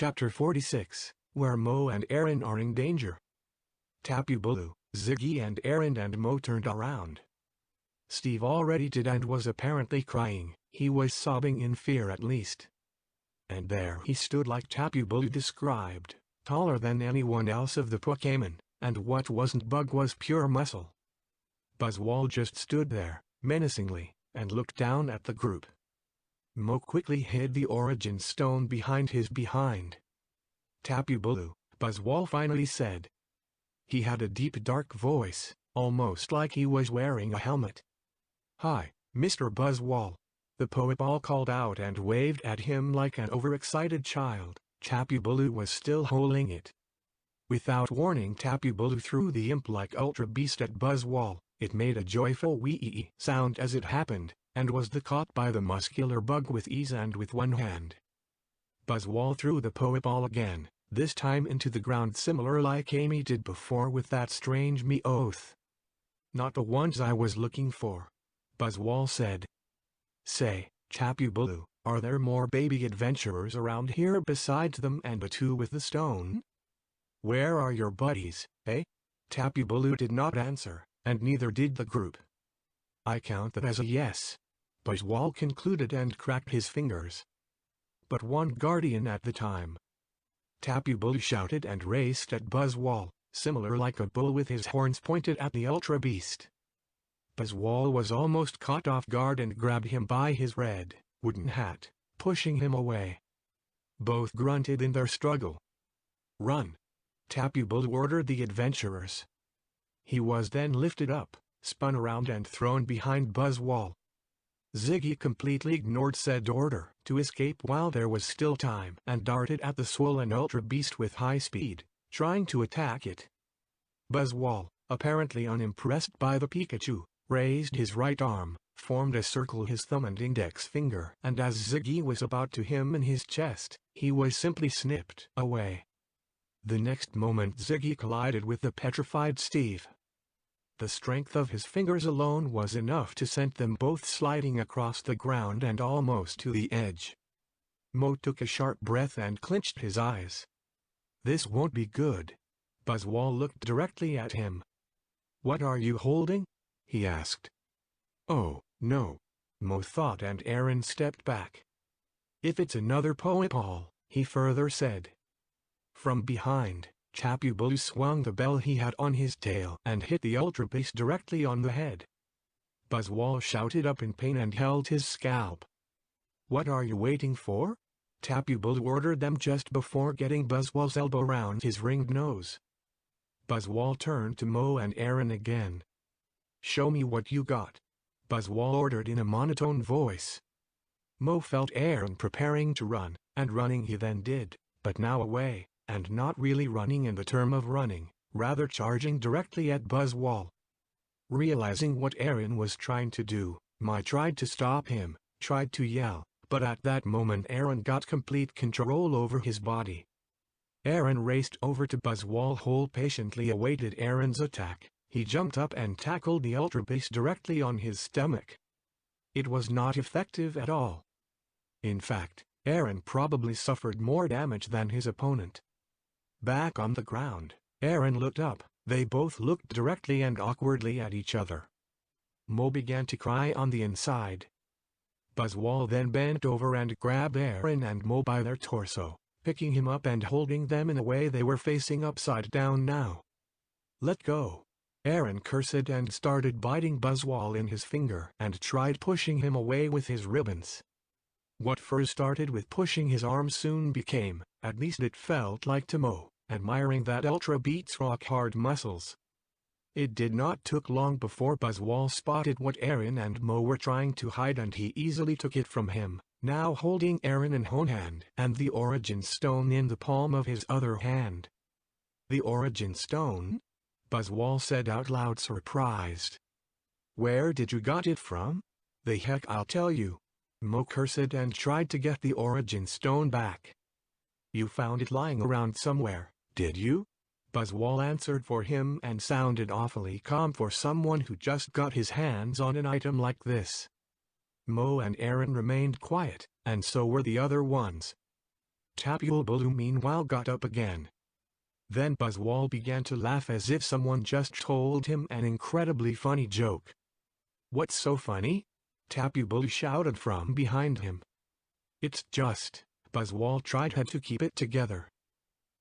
Chapter 46, where Mo and Aaron are in danger. Tapu Bulu, Ziggy and Aaron and Mo turned around. Steve already did and was apparently crying. He was sobbing in fear at least. And there he stood like Tapu Bulu described, taller than anyone else of the Pokémon, and what wasn't bug was pure muscle. Buzzwole just stood there, menacingly, and looked down at the group. Mo quickly hid the origin stone behind his behind. Tapu Bulu, Buzzwole finally said. He had a deep dark voice, almost like he was wearing a helmet. "Hi, Mr. Buzzwole." The Pokeball called out and waved at him like an overexcited child. Tapu Bulu was still holding it. Without warning, Tapu Bulu threw the imp-like Ultra Beast at Buzzwole. It made a joyful wee sound as it happened, and was caught by the muscular bug with ease and with one hand. Buzzwole threw the Pokeball again, this time into the ground similar like Amy did before with that strange Meowth. "Not the ones I was looking for," Buzzwole said. "Say, Tapu Bulu, are there more baby adventurers around here besides them and the two with the stone? Where are your buddies, eh?" Tapu Bulu did not answer, and neither did the group. "I count that as a yes," Buzzwole concluded and cracked his fingers. "But one guardian at the time." Tapu Bulu shouted and raced at Buzzwole, similar like a bull with his horns pointed at the Ultra Beast. Buzzwole was almost caught off guard and grabbed him by his red, wooden hat, pushing him away. Both grunted in their struggle. "Run!" Tapu Bulu ordered the adventurers. He was then lifted up, spun around and thrown behind Buzzwole. Ziggy completely ignored said order to escape while there was still time and darted at the swollen Ultra Beast with high speed, trying to attack it. Buzzwole, apparently unimpressed by the Pikachu, raised his right arm, formed a circle his thumb and index finger, and as Ziggy was about to him in his chest, he was simply snipped away. The next moment Ziggy collided with the petrified Steve. The strength of his fingers alone was enough to send them both sliding across the ground and almost to the edge. Mo took a sharp breath and clenched his eyes. "This won't be good." Buzzwole looked directly at him. "What are you holding?" he asked. "Oh, no," Mo thought, and Aaron stepped back. "If it's another Pokeball," he further said. From behind, Tapu Bulu swung the bell he had on his tail and hit the Ultra Beast directly on the head. Buzzwole shouted up in pain and held his scalp. "What are you waiting for?" Tapu Bulu ordered them just before getting Buzzwole's elbow round his ringed nose. Buzzwole turned to Mo and Aaron again. "Show me what you got," Buzzwole ordered in a monotone voice. Mo felt Aaron preparing to run, and running he then did, but now away, and not really running in the term of running, rather charging directly at Buzzwole. Realizing what Aaron was trying to do, Mo tried to stop him, tried to yell, but at that moment Aaron got complete control over his body. Aaron raced over to Buzzwole who patiently awaited Aaron's attack. He jumped up and tackled the Ultra Beast directly on his stomach. It was not effective at all. In fact, Aaron probably suffered more damage than his opponent. Back on the ground, Aaron looked up. They both looked directly and awkwardly at each other. Mo began to cry on the inside. Buzzwole then bent over and grabbed Aaron and Mo by their torso, picking him up and holding them in a way they were facing upside down now. "Let go!" Aaron cursed and started biting Buzzwole in his finger and tried pushing him away with his ribbons. What first started with pushing his arm soon became, at least it felt like to Mo, admiring that Ultra Beast's rock-hard muscles. It did not took long before Buzzwole spotted what Aaron and Mo were trying to hide, and he easily took it from him, now holding Aaron in one hand and the origin stone in the palm of his other hand. "The origin stone?" Buzzwole said out loud, surprised. "Where did you got it from?" "The heck I'll tell you." Mo cursed and tried to get the origin stone back. "You found it lying around somewhere, did you?" Buzzwole answered for him and sounded awfully calm for someone who just got his hands on an item like this. Mo and Aaron remained quiet, and so were the other ones. Tapu Bulu meanwhile got up again. Then Buzzwole began to laugh as if someone just told him an incredibly funny joke. "What's so funny?" Tapu Bulu shouted from behind him. "It's just," Buzzwole tried hard to keep it together.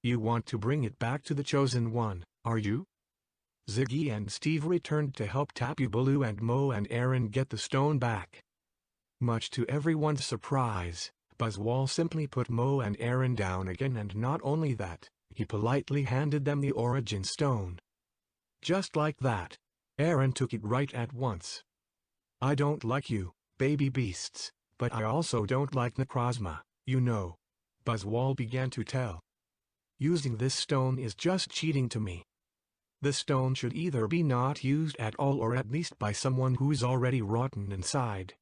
"You want to bring it back to the Chosen One, are you?" Ziggy and Steve returned to help Tapu Bulu and Mo and Aaron get the stone back. Much to everyone's surprise, Buzzwole simply put Mo and Aaron down again, and not only that, he politely handed them the origin stone. Just like that, Aaron took it right at once. "I don't like you, baby beasts, but I also don't like Necrozma, you know," Buzzwole began to tell. "Using this stone is just cheating to me. The stone should either be not used at all or at least by someone who's already rotten inside."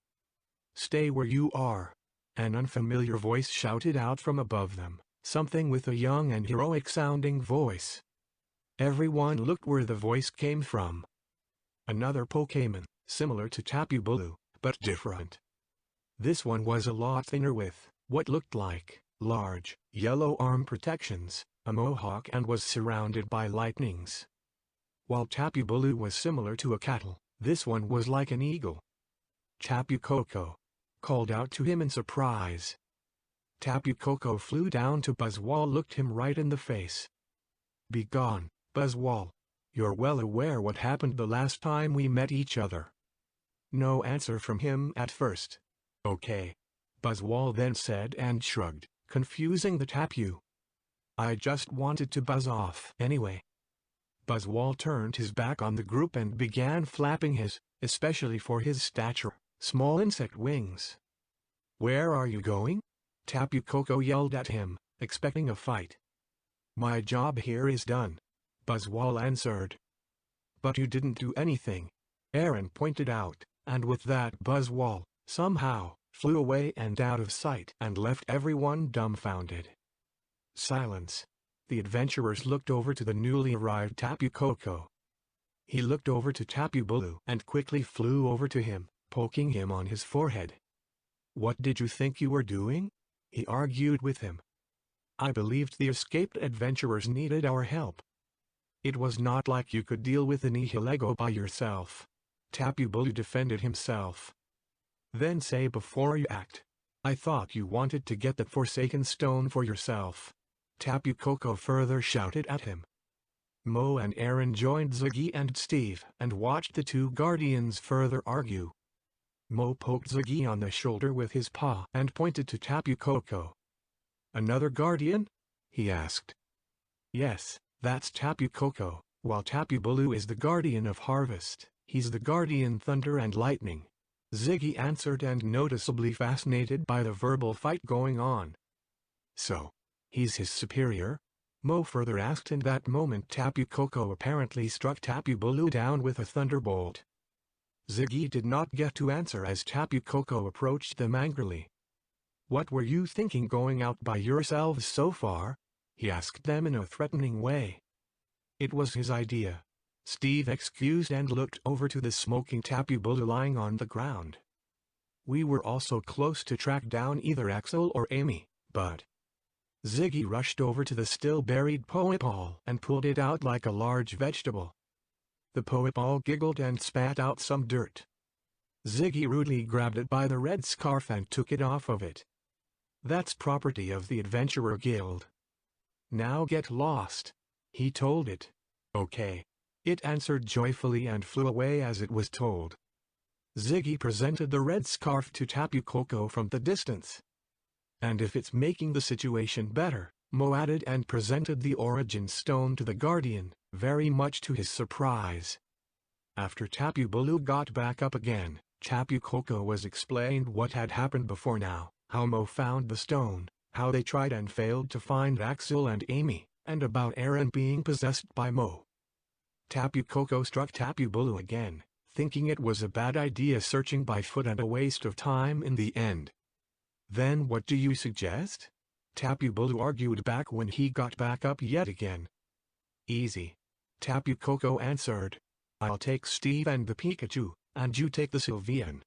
"Stay where you are," an unfamiliar voice shouted out from above them, something with a young and heroic-sounding voice. Everyone looked where the voice came from. Another Pokémon, similar to Tapu Bulu, but different. This one was a lot thinner with what looked like large, yellow arm protections, a mohawk, and was surrounded by lightnings. While Tapu Bulu was similar to a cattle, this one was like an eagle. "Tapu Koko!" called out to him in surprise. Tapu Koko flew down to Buzzwole, looked him right in the face. "Be gone, Buzzwole. You're well aware what happened the last time we met each other." No answer from him at first. "Okay," Buzzwole then said and shrugged, confusing the Tapu. "I just wanted to buzz off anyway." Buzzwole turned his back on the group and began flapping his, especially for his stature, small insect wings. "Where are you going?" Tapu Koko yelled at him, expecting a fight. "My job here is done," Buzzwole answered. "But you didn't do anything," Aaron pointed out, and with that Buzzwole, somehow, flew away and out of sight and left everyone dumbfounded. Silence. The adventurers looked over to the newly arrived Tapu Koko. He looked over to Tapu Bulu and quickly flew over to him, poking him on his forehead. "What did you think you were doing?" he argued with him. "I believed the escaped adventurers needed our help. It was not like you could deal with the Nihilego by yourself." Tapu Bulu defended himself. "Then say before you act. I thought you wanted to get the Forsaken Stone for yourself," Tapu Koko further shouted at him. Mo and Aaron joined Ziggy and Steve and watched the two guardians further argue. Mo poked Ziggy on the shoulder with his paw and pointed to Tapu Koko. "Another guardian?" he asked. "Yes, that's Tapu Koko, while Tapu Bulu is the guardian of harvest. He's the guardian thunder and lightning," Ziggy answered, and noticeably fascinated by the verbal fight going on. "So, he's his superior?" Mo further asked. In that moment Tapu Koko apparently struck Tapu Bulu down with a thunderbolt. Ziggy did not get to answer as Tapu Koko approached them angrily. "What were you thinking going out by yourselves so far?" he asked them in a threatening way. "It was his idea," Steve excused and looked over to the smoking Tapu Bulu lying on the ground. "We were also close to track down either Axel or Amy, but..." Ziggy rushed over to the still buried Poeball and pulled it out like a large vegetable. The Poeball giggled and spat out some dirt. Ziggy rudely grabbed it by the red scarf and took it off of it. "That's property of the Adventurer Guild. Now get lost," he told it. "Okay." It answered joyfully and flew away as it was told. Ziggy presented the red scarf to Tapu Koko from the distance. "And if it's making the situation better," Mo added, and presented the origin stone to the guardian, very much to his surprise. After Tapu Bulu got back up again, Tapu Koko was explained what had happened before now, how Mo found the stone, how they tried and failed to find Axel and Amy, and about Aaron being possessed by Mo. Tapu Koko struck Tapu Bulu again, thinking it was a bad idea searching by foot and a waste of time in the end. "Then what do you suggest?" Tapu Bulu argued back when he got back up yet again. "Easy," Tapu Koko answered. "I'll take Steve and the Pikachu, and you take the Sylveon."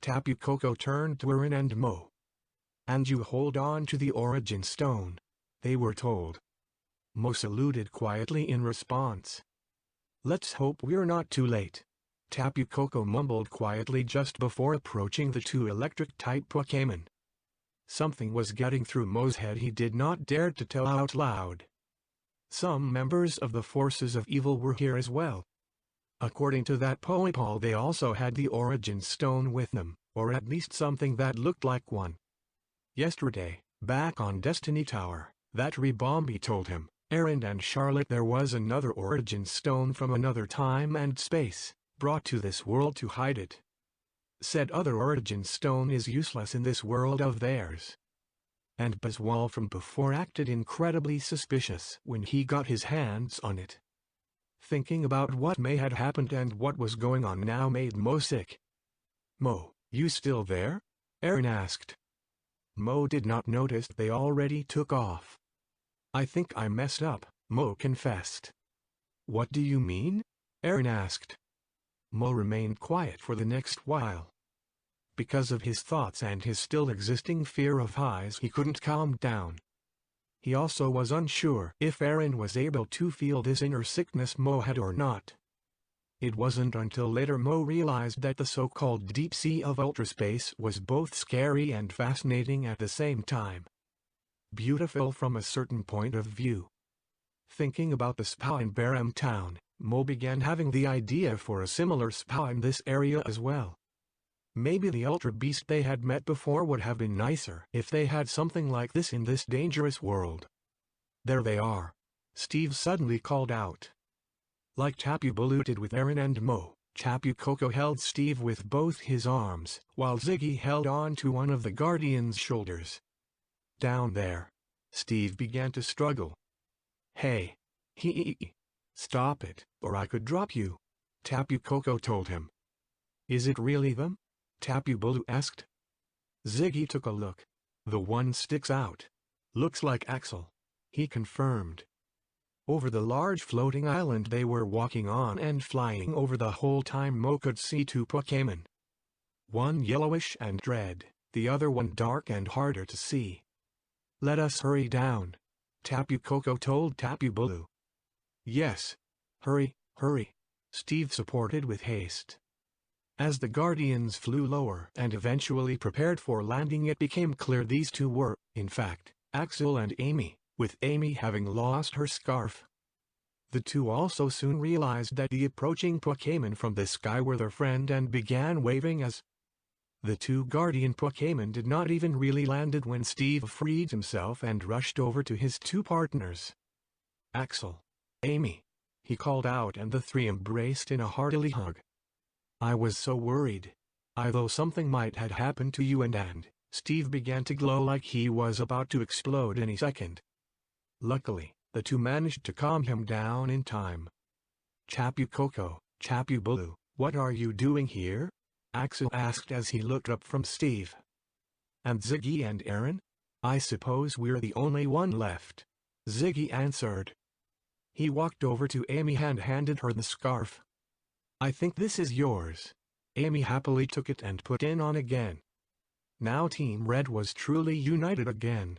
Tapu Koko turned to Aaron and Mo. And you hold on to the origin stone, they were told. Mo saluted quietly in response. Let's hope we're not too late. Tapu Koko mumbled quietly just before approaching the two electric-type Pokémon. Something was getting through Mo's head he did not dare to tell out loud. Some members of the forces of evil were here as well. According to that Poipole, they also had the origin stone with them, or at least something that looked like one. Yesterday, back on Destiny Tower, that Ribombi told him, Aaron and Charlotte, there was another origin stone from another time and space, brought to this world to hide it. Said other origin stone is useless in this world of theirs. And Baswal from before acted incredibly suspicious when he got his hands on it. Thinking about what may have happened and what was going on now made Mo sick. Mo, you still there? Aaron asked. Mo did not notice they already took off. I think I messed up, Mo confessed. What do you mean? Aaron asked. Mo remained quiet for the next while. Because of his thoughts and his still existing fear of highs, he couldn't calm down. He also was unsure if Aaron was able to feel this inner sickness Mo had or not. It wasn't until later Mo realized that the so-called deep sea of ultraspace was both scary and fascinating at the same time. Beautiful from a certain point of view. Thinking about the spa in Baram Town, Mo began having the idea for a similar spa in this area as well. Maybe the ultra beast they had met before would have been nicer if they had something like this in this dangerous world. There they are, Steve suddenly called out. Like Tapu Bulu did with Aaron and Mo, Tapu Koko held Steve with both his arms, while Ziggy held on to one of the Guardian's shoulders. Down there. Steve began to struggle. Hey. Stop it, or I could drop you, Tapu Koko told him. Is it really them? Tapu Bulu asked. Ziggy took a look. The one sticks out. Looks like Axel, he confirmed. Over the large floating island they were walking on and flying over the whole time, Mo could see two Pokémon. One yellowish and red, the other one dark and harder to see. Let us hurry down, Tapu Koko told Tapu Bulu. Yes. Hurry, hurry, Steve supported with haste. As the Guardians flew lower and eventually prepared for landing, it became clear these two were, in fact, Axel and Amy, with Amy having lost her scarf. The two also soon realized that the approaching Pokémon from the sky were their friend and began waving as. The two Guardian Pokémon did not even really landed when Steve freed himself and rushed over to his two partners. Axel. Amy. He called out and the three embraced in a hearty hug. I was so worried. I thought something might have happened to you and Steve began to glow like he was about to explode any second. Luckily, the two managed to calm him down in time. Tapu Koko, Tapu Bulu, what are you doing here? Axel asked as he looked up from Steve. And Ziggy and Aaron? I suppose we're the only one left, Ziggy answered. He walked over to Amy and handed her the scarf. I think this is yours. Amy happily took it and put it on again. Now Team Red was truly united again.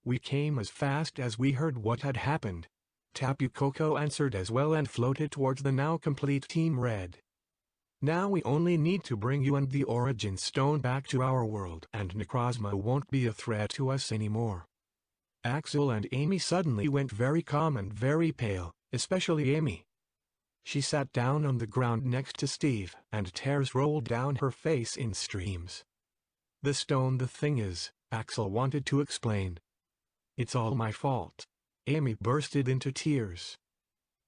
We came as fast as we heard what had happened, Tapu Koko answered as well and floated towards the now complete Team Red. Now we only need to bring you and the Origin Stone back to our world and Necrozma won't be a threat to us anymore. Axel and Amy suddenly went very calm and very pale, especially Amy. She sat down on the ground next to Steve and tears rolled down her face in streams. The thing is, Axel wanted to explain. It's all my fault. Amy bursted into tears.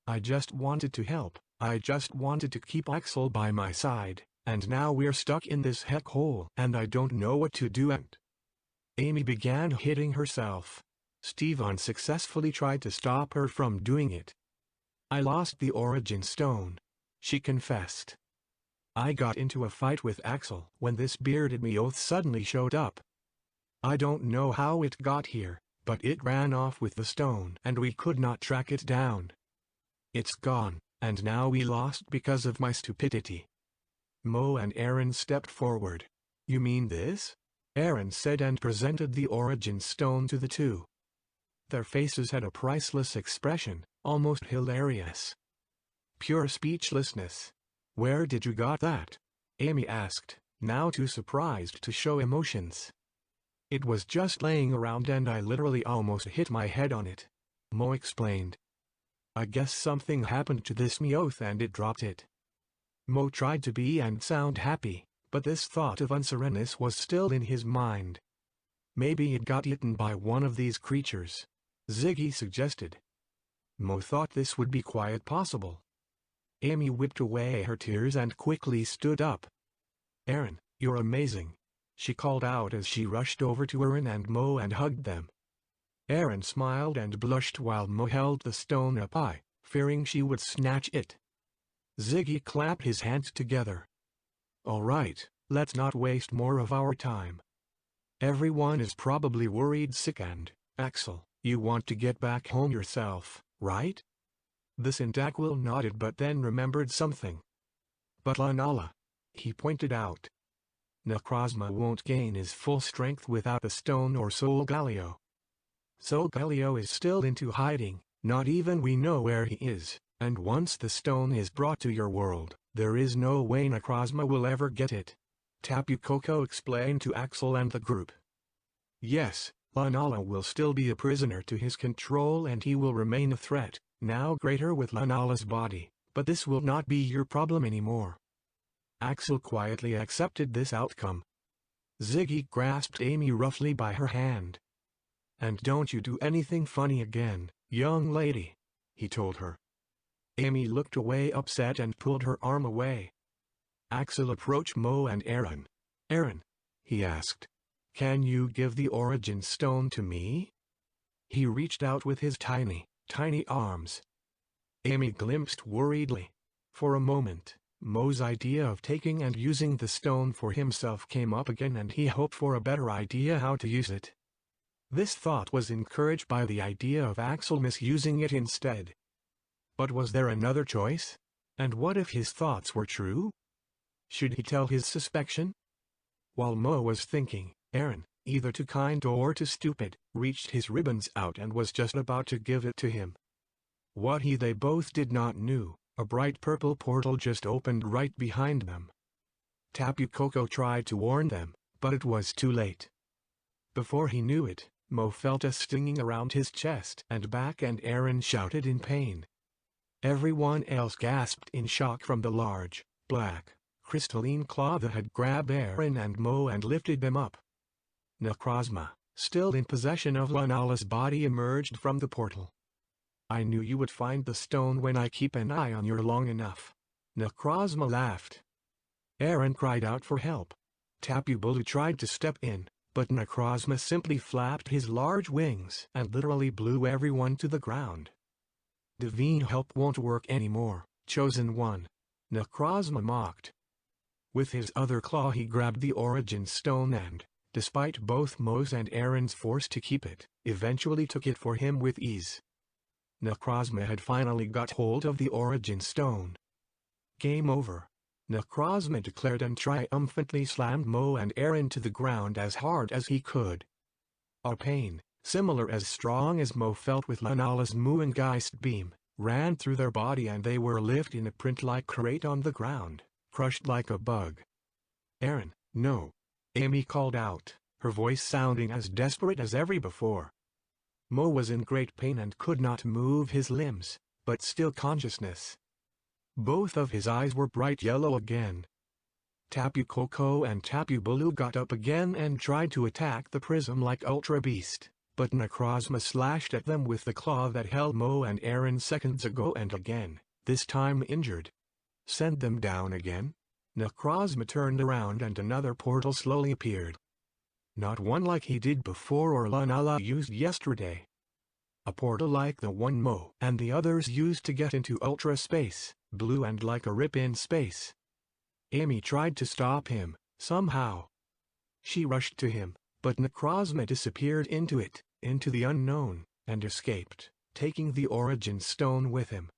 I just wanted to help. I just wanted to keep Axel by my side, and now we're stuck in this heck hole and I don't know what to do and. Amy began hitting herself. Steve unsuccessfully tried to stop her from doing it. I lost the Origin Stone, she confessed. I got into a fight with Axel when this bearded Meowth suddenly showed up. I don't know how it got here, but it ran off with the stone and we could not track it down. It's gone. And now we lost because of my stupidity. Mo and Aaron stepped forward. You mean this? Aaron said and presented the origin stone to the two. Their faces had a priceless expression, almost hilarious. Pure speechlessness. "Where did you got that?" Amy asked, now too surprised to show emotions. "It was just laying around and I literally almost hit my head on it," Mo explained. "I guess something happened to this Meowth and it dropped it." Mo tried to be and sound happy, but this thought of unsureness was still in his mind. "Maybe it got eaten by one of these creatures," Ziggy suggested. Mo thought this would be quite possible. Amy whipped away her tears and quickly stood up. "Aaron, you're amazing," she called out as she rushed over to Aaron and Mo and hugged them. Aaron smiled and blushed while Mo held the stone up high, fearing she would snatch it. Ziggy clapped his hands together. "All right, let's not waste more of our time. Everyone is probably worried sick and, Axel, you want to get back home yourself, right?" The Cyndaquil nodded but then remembered something. "But Lunala," he pointed out. "Necrozma won't gain his full strength without the stone or Solgaleo. Solgaleo is still into hiding, not even we know where he is, and once the stone is brought to your world, there is no way Necrozma will ever get it," Tapu Koko explained to Axel and the group. "Yes, Lunala will still be a prisoner to his control and he will remain a threat, now greater with Lunala's body, but this will not be your problem anymore." Axel quietly accepted this outcome. Ziggy grasped Amy roughly by her hand. "And don't you do anything funny again, young lady," he told her. Amy looked away upset and pulled her arm away. Axel approached Mo and Aaron. "Aaron," he asked, "can you give the origin stone to me?" He reached out with his tiny arms. Amy glimpsed worriedly. For a moment, Mo's idea of taking and using the stone for himself came up again and he hoped for a better idea how to use it. This thought was encouraged by the idea of Axel misusing it instead. But was there another choice? And what if his thoughts were true? Should he tell his suspicion? While Mo was thinking, Aaron, either too kind or too stupid, reached his ribbons out and was just about to give it to him. What they both did not knew, a bright purple portal just opened right behind them. Tapu Koko tried to warn them, but it was too late. Before he knew it, Mo felt a stinging around his chest and back and Aaron shouted in pain. Everyone else gasped in shock from the large, black, crystalline claw that had grabbed Aaron and Mo and lifted them up. Necrozma, still in possession of Lunala's body, emerged from the portal. "I knew you would find the stone when I keep an eye on you long enough." Necrozma laughed. Aaron cried out for help. Tapu Bulu tried to step in, but Necrozma simply flapped his large wings and literally blew everyone to the ground. "Divine help won't work anymore, chosen one," Necrozma mocked. With his other claw he grabbed the origin stone and, despite both Mo's and Aaron's force to keep it, eventually took it for him with ease. Necrozma had finally got hold of the origin stone. "Game over," Necrozma declared and triumphantly slammed Mo and Aaron to the ground as hard as he could. A pain, similar as strong as Mo felt with Lunala's Moongeist beam, ran through their body and they were lifted in a print-like crate on the ground, crushed like a bug. "Aaron, no!" Amy called out, her voice sounding as desperate as ever before. Mo was in great pain and could not move his limbs, but still consciousness. Both of his eyes were bright yellow again. Tapu Koko and Tapu Bulu got up again and tried to attack the prism like Ultra Beast, but Necrozma slashed at them with the claw that held Mo and Aaron seconds ago and again, this time injured. "Send them down again?" Necrozma turned around and another portal slowly appeared. Not one like he did before or Lunala used yesterday. A portal like the one Mo and the others used to get into Ultra Space, blue and like a rip in space. Amy tried to stop him, somehow. She rushed to him, but Necrozma disappeared into it, into the unknown, and escaped, taking the origin stone with him.